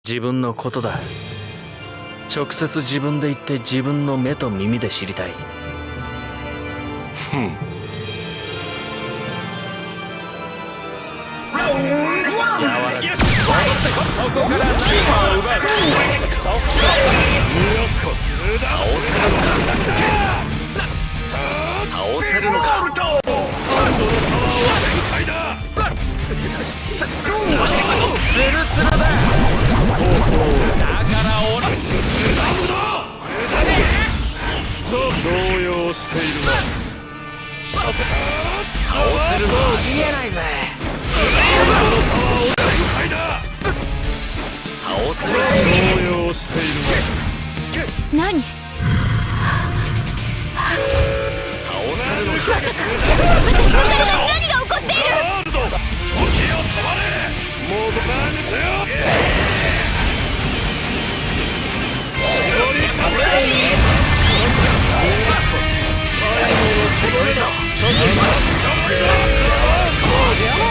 自分のことだ。直接自分で言って自分の目と耳で知りたい。倒せるのか。スタンドのパワーは全開だ。ツルツルだ。だから俺動揺しているな。さて倒せるのは見えないぜ。スタンドのパワーを全開だ。倒せる。動揺しているな。何？倒せるのか。まさか私の体に何が起こっている？時を止まれ。もうどかねよ。絞りかせ。最後のつもりだ。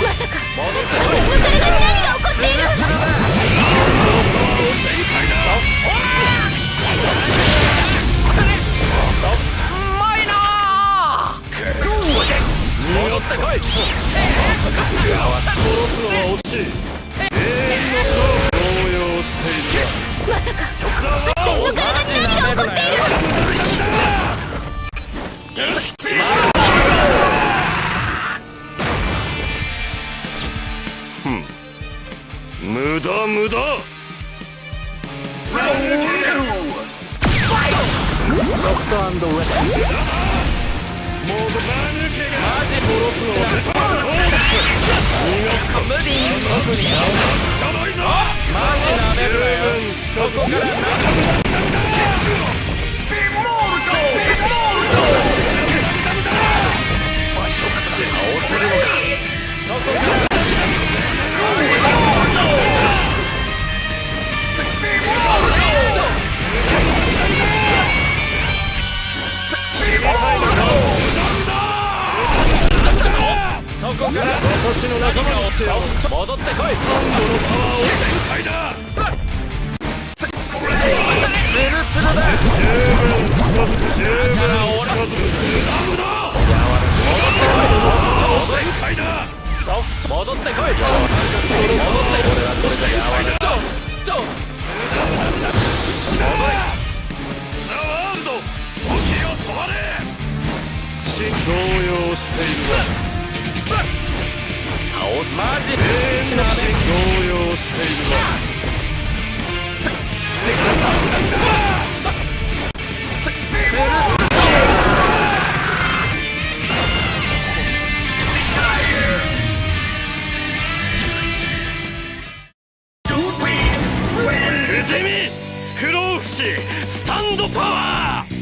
まさか私の体に何が起こっている？全開だ。マイナー。戻ってこい。殺すのは惜しい。永遠の動揺している。まさか私の体に何が起こっている？無駄無駄。ソフト&ウェポン。もうどか抜けがマジ殺すのは逃がすか。無理。特にしゃないぞ。マジなめるなよ。そこからデモルト。場所から倒せるのか。そこからそこから私の仲間にしてよ。戻ってこい。スタンドのパワーを全開だ。ツルツルだ。十分近づく。十分近づく。全開だ。戻ってこい。戻ってこい。俺はこれじゃやわらかい。ザワールド、時を止まれ。動揺しているわ。倒す。マジで動揺しているわ。不死身不老不死スタンドパワー。